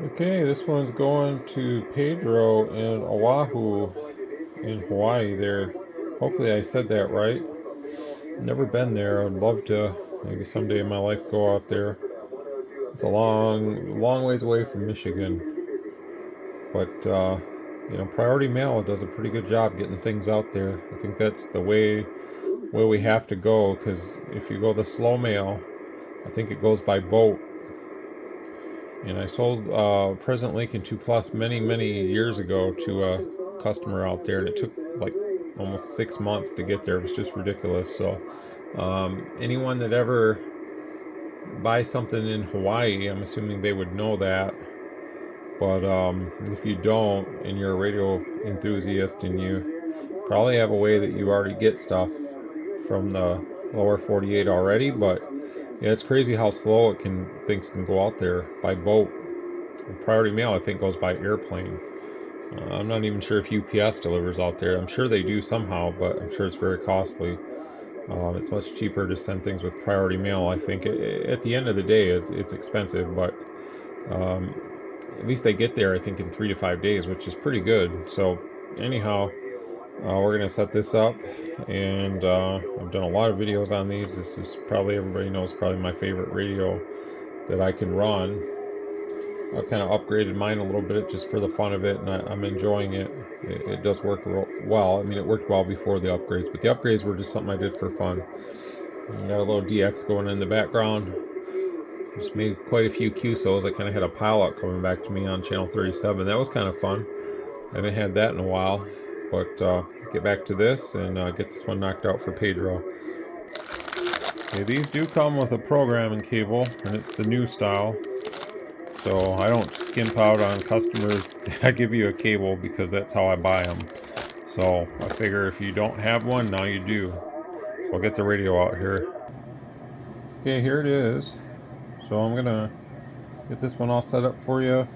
Okay, this one's going to Pedro in Oahu in Hawaii there. Hopefully I said that right. Never been there. I'd love to maybe someday in my life go out there. It's a long ways away from Michigan. But Priority Mail does a pretty good job getting things out there. I think that's the way we have to go, because if you go the slow mail, I think it goes by boat. And I sold President Lincoln 2 Plus many years ago to a customer out there, and it took like almost 6 months to get there. It was just ridiculous. So anyone that ever buys something in Hawaii, I'm assuming they would know that. But if you don't, and you're a radio enthusiast, and you probably have a way that you already get stuff from the lower 48 already. But yeah, it's crazy how slow things can go out there by boat. Priority Mail, I think, goes by airplane. I'm not even sure if UPS delivers out there. I'm sure they do somehow, but I'm sure it's very costly. It's much cheaper to send things with Priority Mail. I think at the end of the day, it's expensive, but um, at least they get there, I think, in 3 to 5 days, which is pretty good. So anyhow, we're going to set this up, and I've done a lot of videos on these. This is probably, everybody knows, probably my favorite radio that I can run. I've kind of upgraded mine a little bit just for the fun of it, and I'm enjoying it. It does work well. I mean, it worked well before the upgrades, but the upgrades were just something I did for fun. Got a little DX going in the background. Just made quite a few QSOs. I kind of had a pilot coming back to me on channel 37. That was kind of fun. I haven't had that in a while, but get back to this and get this one knocked out for Pedro. Okay, these do come with a programming cable, and it's the new style. So I don't skimp out on customers. I give you a cable because that's how I buy them. So I figure if you don't have one, now you do. So I'll get the radio out here. Okay, here it is. So I'm gonna get this one all set up for you,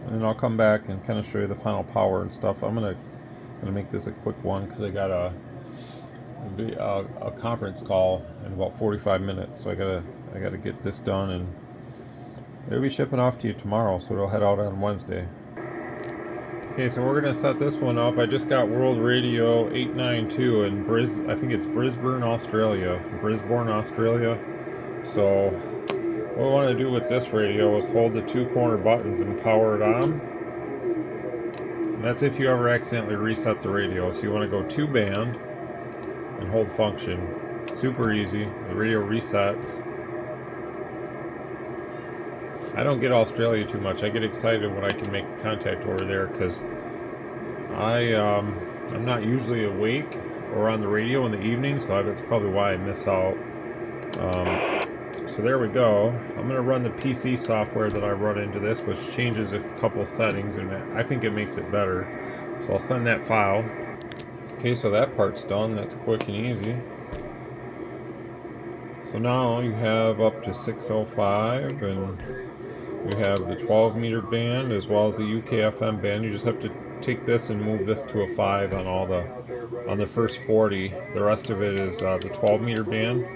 and then I'll come back and kind of show you the final power and stuff. I'm gonna make this a quick one because I got a conference call in about 45 minutes. So I gotta get this done, and it'll be shipping off to you tomorrow, so it'll head out on Wednesday. Okay, so we're gonna set this one up. I just got World Radio 892 in I think it's Brisbane, Australia. So what we want to do with this radio is hold the two corner buttons and power it on. And that's if you ever accidentally reset the radio. So you want to go 2-band and hold function. Super easy. The radio resets. I don't get Australia too much. I get excited when I can make a contact over there because I'm not usually awake or on the radio in the evening, so that's probably why I miss out. So there we go. I'm going to run the PC software that I run into this, which changes a couple settings, and I think it makes it better. So I'll send that file. Okay, so that part's done. That's quick and easy. So now you have up to 605, and you have the 12-meter band as well as the UK-FM band. You just have to take this and move this to a 5 on the first 40. The rest of it is the 12-meter band.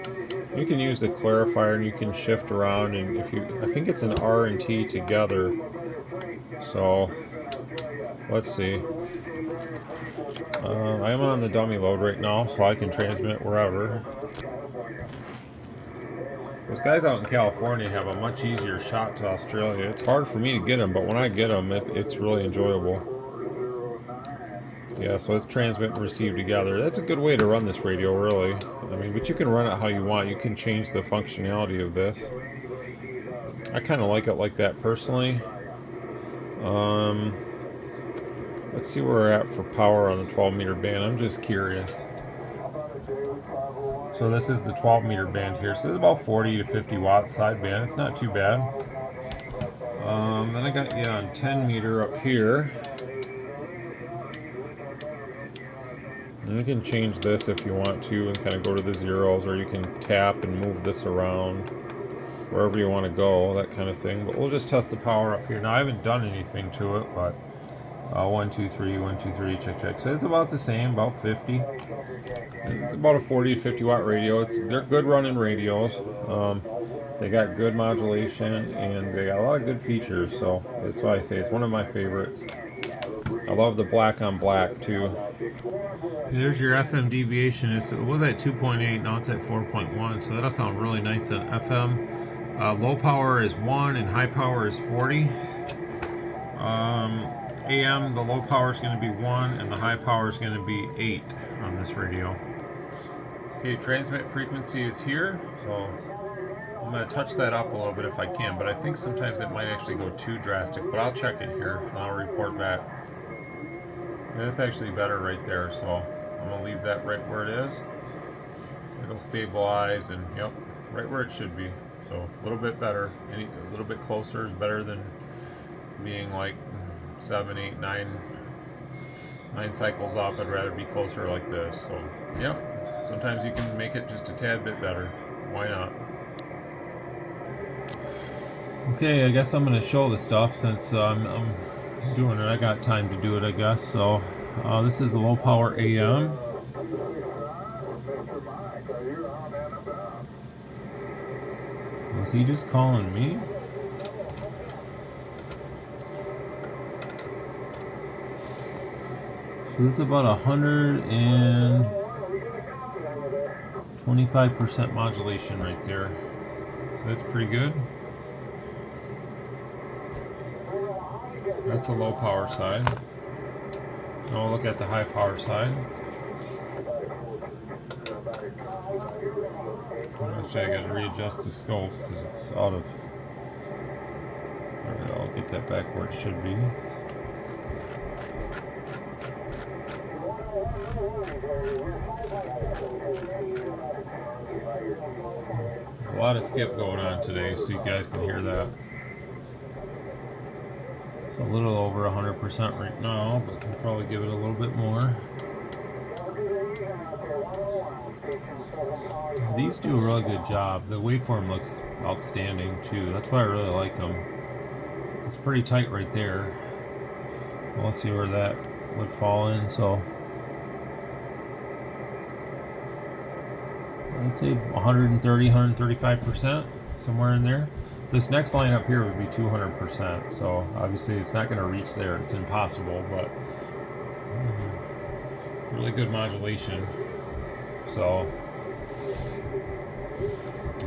You can use the clarifier and you can shift around, and I think it's an R and T together. So let's see. I am on the dummy load right now, so I can transmit wherever. Those guys out in California have a much easier shot to Australia. It's hard for me to get them, but when I get them, it's really enjoyable. Yeah, so it's transmit and receive together. That's a good way to run this radio, really. I mean, but you can run it how you want. You can change the functionality of this. I kind of like it like that personally. Let's see where we're at for power on the 12-meter band. I'm just curious. So this is the 12-meter band here. So it's about 40 to 50 watts sideband. It's not too bad. Then I got you on 10-meter up here. And you can change this if you want to and kind of go to the zeros, or you can tap and move this around wherever you want to go, that kind of thing. But we'll just test the power up here. Now I haven't done anything to it, but 1, 2, 3, 1, 2, 3, check, check. So it's about the same, about 50. It's about a 40 to 50 watt radio. They're good running radios. They got good modulation and they got a lot of good features. So that's why I say it's one of my favorites. I love the black on black too. There's your FM deviation. It was at 2.8, now it's at 4.1. So that'll sound really nice on FM. Low power is 1 and high power is 40. AM, the low power is going to be 1 and the high power is going to be 8 on this radio. Okay, transmit frequency is here, so I'm going to touch that up a little bit if I can, but I think sometimes it might actually go too drastic, but I'll check it here and I'll report back. Yeah, that's actually better right there, so I'm going to leave that right where it is. It'll stabilize and, yep, right where it should be. So a little bit better, a little bit closer is better than being like 7, 8, 9 cycles up. I'd rather be closer like this. So, yep, sometimes you can make it just a tad bit better. Why not? Okay, I guess I'm going to show the stuff since I'm doing it. I got time to do it, I guess. So, this is a low power AM. Was he just calling me? So this is about 125% modulation right there. So that's pretty good. That's the low power side. Now we'll look at the high power side. Actually, I got to readjust the scope because it's out of. Alright, I'll get that back where it should be. A lot of skip going on today, so you guys can hear that. It's a little over 100% right now, but can probably give it a little bit more. These do a really good job. The waveform looks outstanding too. That's why I really like them. It's pretty tight right there. We'll see where that would fall in. So I'd say 130, 135%, somewhere in there. This next line up here would be 200%. So obviously it's not going to reach there. It's impossible, but really good modulation. So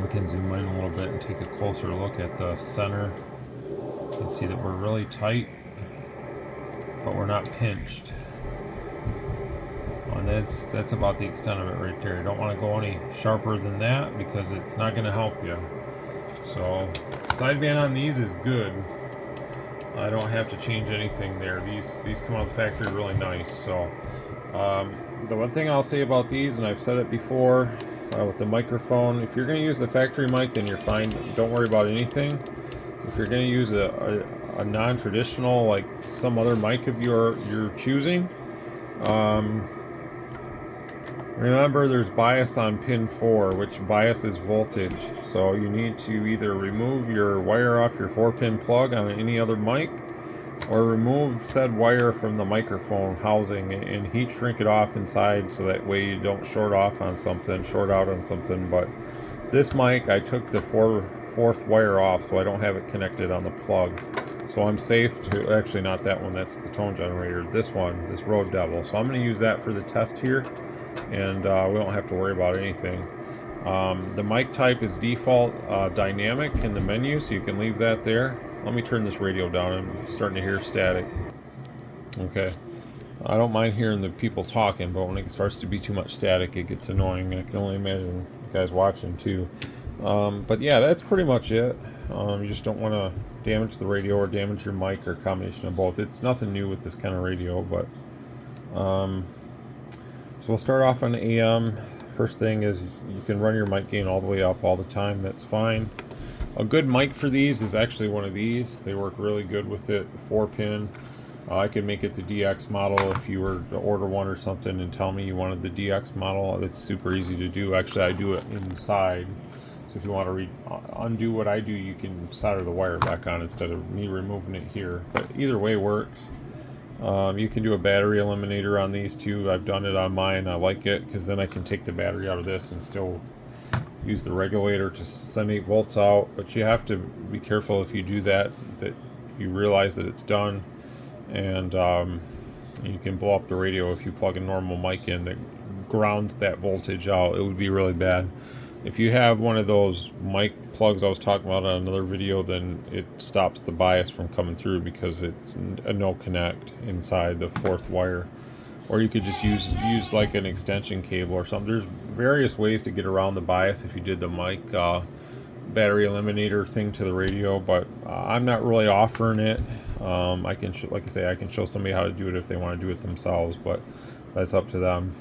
we can zoom in a little bit and take a closer look at the center. You can see that we're really tight, but we're not pinched. And that's about the extent of it right there. You don't want to go any sharper than that because it's not going to help you. So sideband on these is good. I don't have to change anything there. These come out of the factory really nice. So the one thing I'll say about these, and I've said it before, with the microphone, if you're going to use the factory mic, then you're fine. Don't worry about anything. If you're going to use a non-traditional, like some other mic of you're choosing, remember there's bias on pin 4, which bias is voltage. So you need to either remove your wire off your 4-pin plug on any other mic, or remove said wire from the microphone housing and heat shrink it off inside, so that way you don't short out on something. But this mic, I took the fourth wire off, so I don't have it connected on the plug. So I'm safe to, actually not that one, that's the tone generator. This one, this Road Devil. So I'm going to use that for the test here, and we don't have to worry about anything. The mic type is default dynamic in the menu, so you can leave that there. Let me turn this radio down. I'm starting to hear static. Okay. I don't mind hearing the people talking, but when it starts to be too much static, it gets annoying. I can only imagine you guys watching too. But yeah, that's pretty much it. You just don't want to damage the radio or damage your mic, or a combination of both. It's nothing new with this kind of radio, but so we'll start off on AM. First thing is you can run your mic gain all the way up all the time. That's fine. A good mic for these is actually one of these. They work really good with it. 4-pin. I could make it the DX model if you were to order one or something and tell me you wanted the DX model. It's super easy to do. Actually, I do it inside. So if you want to undo what I do, you can solder the wire back on instead of me removing it here. But either way works. You can do a battery eliminator on these too. I've done it on mine. I like it because then I can take the battery out of this and still use the regulator to send 8 volts out. But you have to be careful if you do that, that you realize that it's done, and you can blow up the radio if you plug a normal mic in that grounds that voltage out. It would be really bad. If you have one of those mic plugs I was talking about on another video, then it stops the bias from coming through because it's a no connect inside the 4th wire. Or you could just use like an extension cable or something. There's various ways to get around the bias if you did the mic battery eliminator thing to the radio, but I'm not really offering it. I can, like I say, I can show somebody how to do it if they want to do it themselves, but that's up to them.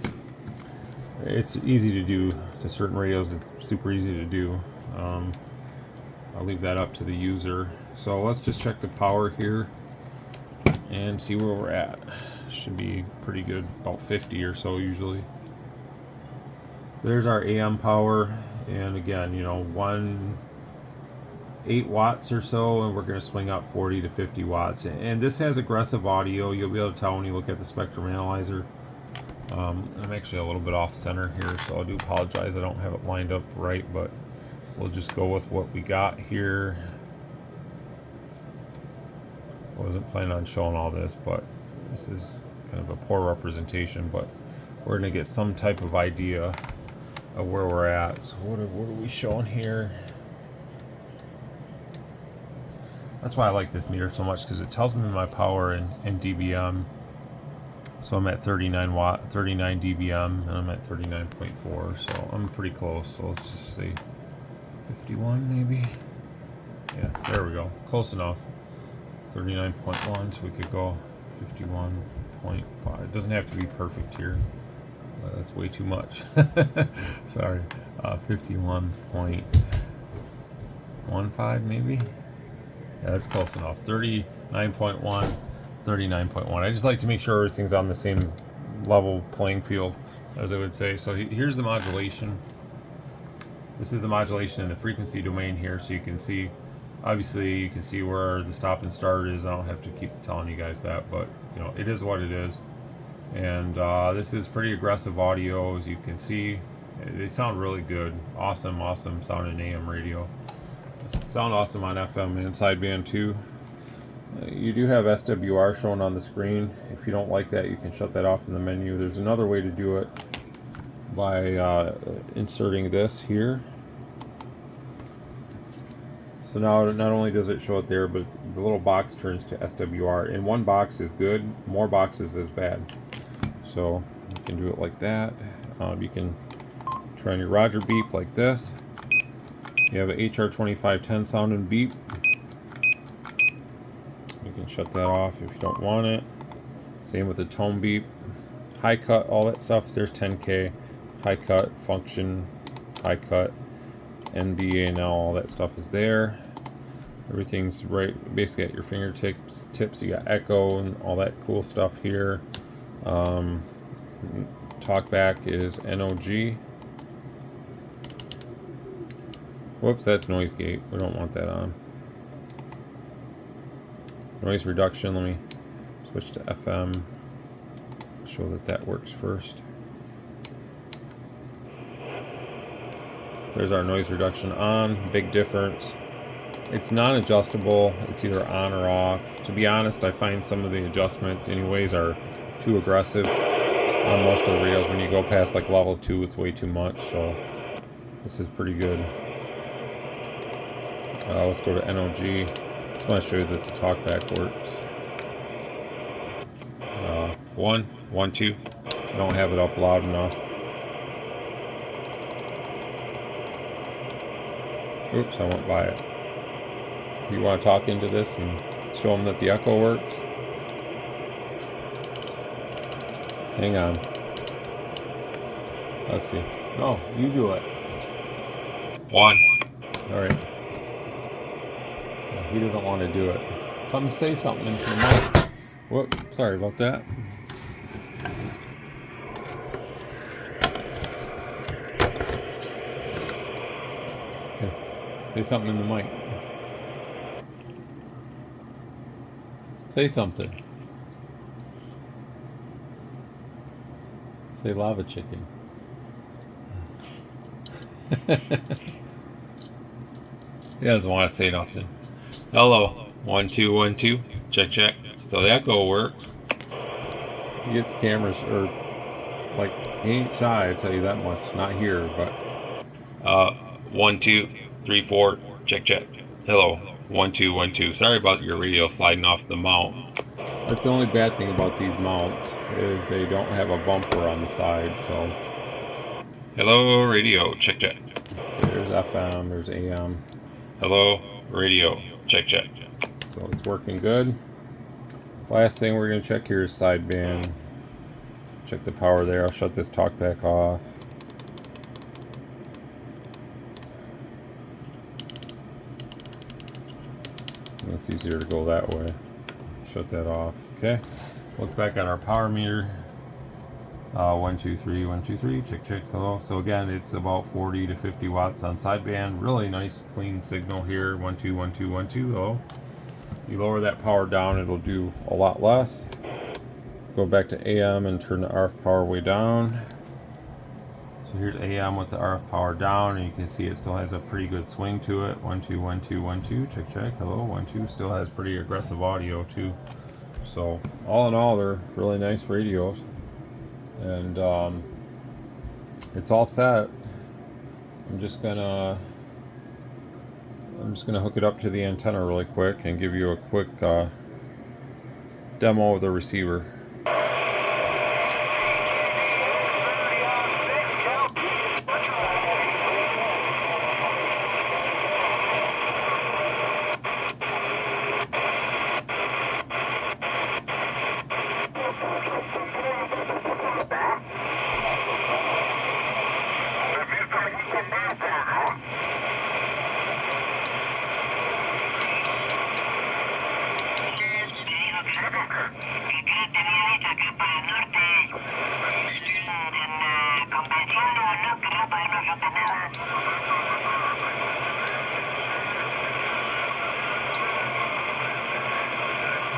It's easy to do to certain radios. It's super easy to do. I'll leave that up to the user. So let's just check the power here and see where we're at. Should be pretty good, about 50 or so usually. There's our AM power, and again, you know, 8 watts or so, and we're going to swing up 40 to 50 watts. And this has aggressive audio. You'll be able to tell when you look at the spectrum analyzer. I'm actually a little bit off center here, so I do apologize. I don't have it lined up right, but we'll just go with what we got here. I wasn't planning on showing all this, but this is kind of a poor representation, but we're going to get some type of idea of where we're at. So what are we showing here? That's why I like this meter so much, because it tells me my power in dBm. So I'm at 39 dBm, and I'm at 39.4, so I'm pretty close. So let's just say 51 maybe. Yeah, there we go, close enough. 39.1, so we could go 51.5. It doesn't have to be perfect here. That's way too much. Sorry. 51.15 maybe. Yeah, that's close enough. 39.1, 39.1. I just like to make sure everything's on the same level playing field, as I would say. So here's the modulation. This is the modulation in the frequency domain here, so you can see, obviously you can see where the stop and start is. I don't have to keep telling you guys that, but you know, it is what it is. And this is pretty aggressive audio, as you can see. They sound really good. Awesome sound in AM radio. Sound awesome on FM and sideband too. You do have SWR shown on the screen. If you don't like that, you can shut that off in the menu. There's another way to do it by inserting this here. So now not only does it show it there, but the little box turns to SWR. And one box is good, more boxes is bad. So you can do it like that. You can turn your Roger beep like this. You have an HR2510 sounding beep. You can shut that off if you don't want it. Same with the tone beep. High cut, all that stuff. There's 10K. High cut, function, high cut, NBA, now all that stuff is there. Everything's right basically at your fingertips. You got echo and all that cool stuff here. Talkback is NOG. Whoops, that's noise gate. We don't want that on. Noise reduction, let me switch to FM. Show that that works first. There's our noise reduction on. Big difference. It's non-adjustable. It's either on or off. To be honest, I find some of the adjustments anyways are too aggressive on most of the radios. When you go past like level 2, it's way too much. So this is pretty good. Let's go to NOG. Just want to show you that the talkback works. 1, 1, 2. I don't have it up loud enough. Oops, I went by it. You want to talk into this and show them that the echo works? Hang on. Let's see. No, you do it. 1. Alright. He doesn't want to do it. Come say something into the mic. Whoop, sorry about that. Here, say something in the mic. Say something. Say lava chicken. He doesn't want to say nothing. Hello. 1 2 1 2. Check check. So the echo works. He gets cameras, or like, he ain't shy, I tell you that much. Not here, but 1 2 3 4. Check check. Hello. 1 2 1 2. Sorry about your radio sliding off the mount. That's the only bad thing about these mounts, is they don't have a bumper on the side. So hello radio. Check check. Okay, there's FM. There's AM. Hello radio. Check check. So it's working good. Last thing we're going to check here is sideband. Check the power there. I'll shut this talkback off. It's easier to go that way. Shut that off. Okay. Look back at our power meter. 1 2 3 1 2 3. Check check. Hello. So again, it's about 40 to 50 watts on sideband. Really nice clean signal here. 1 2 1 2 1 2. Hello. You lower that power down, it'll do a lot less. Go back to AM and turn the RF power way down. So here's AM with the RF power down, and you can see it still has a pretty good swing to it. 1 2 1 2 1 2. Check check. Hello. 1 2. Still has pretty aggressive audio too. So all in all, they're really nice radios, and it's all set. I'm just gonna hook it up to the antenna really quick and give you a quick demo of the receiver.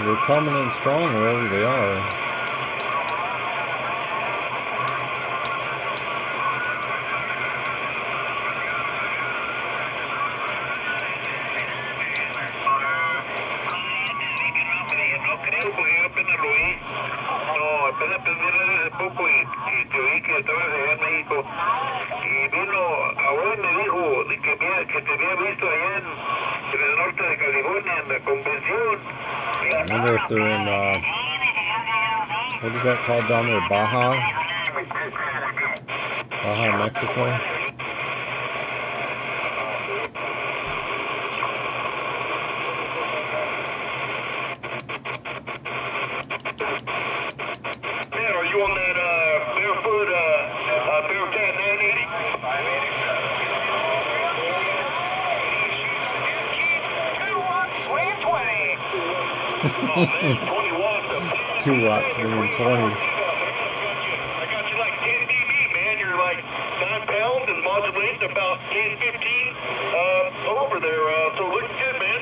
They're coming in strong wherever they are. Apenas aprendí hace poco y te oí que estabas allá en México. Y vino ahora y me dijo que te había visto allá en el norte de California en la convención. I wonder if they're in, what is that called down there? Baja, Mexico? Man, are you on that barefoot Bearcat 980? 2 watts, swinging 20. I got you like 10 dB, man. You're like 9 pounds and modulating about 10, 15 over there. So looking good, man.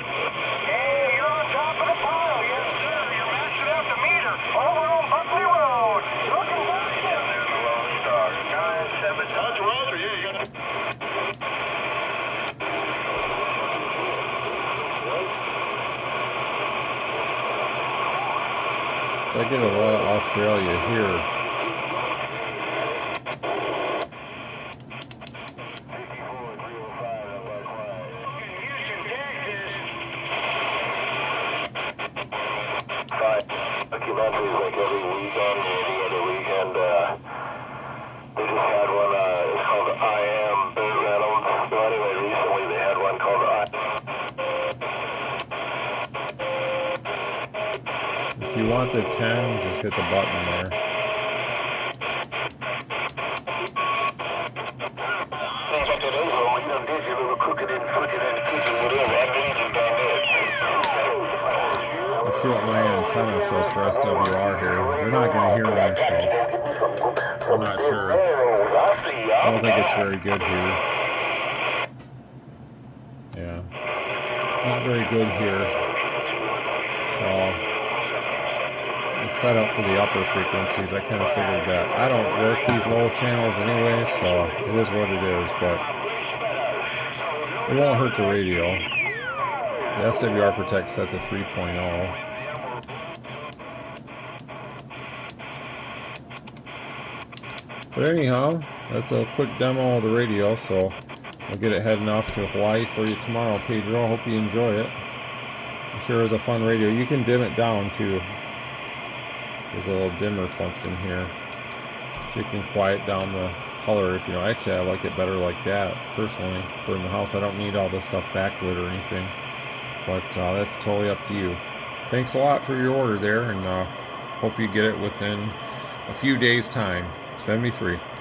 Hey, you're on top of the pile. Yes, sir. You're matching out the meter over on Buckley Road. Looking good. Down there in the Lone Star. 9-7. Roger, Roger. Yeah, you got the... I get a lot of Australia here. Documentaries like every weekend or any other weekend. They just had one, it's called I Am Bare Reynolds. So anyway, recently they had one called If you want the 10, just hit the button there. Let's see what my antenna shows for SWR here. They're not going to hear me, so I'm not sure. I don't think it's very good here. Yeah, not very good here. So it's set up for the upper frequencies. I kind of figured that. I don't work these low channels anyway, so it is what it is, but it won't hurt the radio. The SWR Protect set to 3.0. But anyhow, that's a quick demo of the radio, so I'll get it heading off to Hawaii for you tomorrow, Pedro. Hope you enjoy it. I'm sure it was a fun radio. You can dim it down too. There's a little dimmer function here, so you can quiet down the color if you know. Actually, I like it better like that personally. For in the house, I don't need all this stuff backlit or anything, but that's totally up to you. Thanks a lot for your order there, and hope you get it within a few days' time. 73.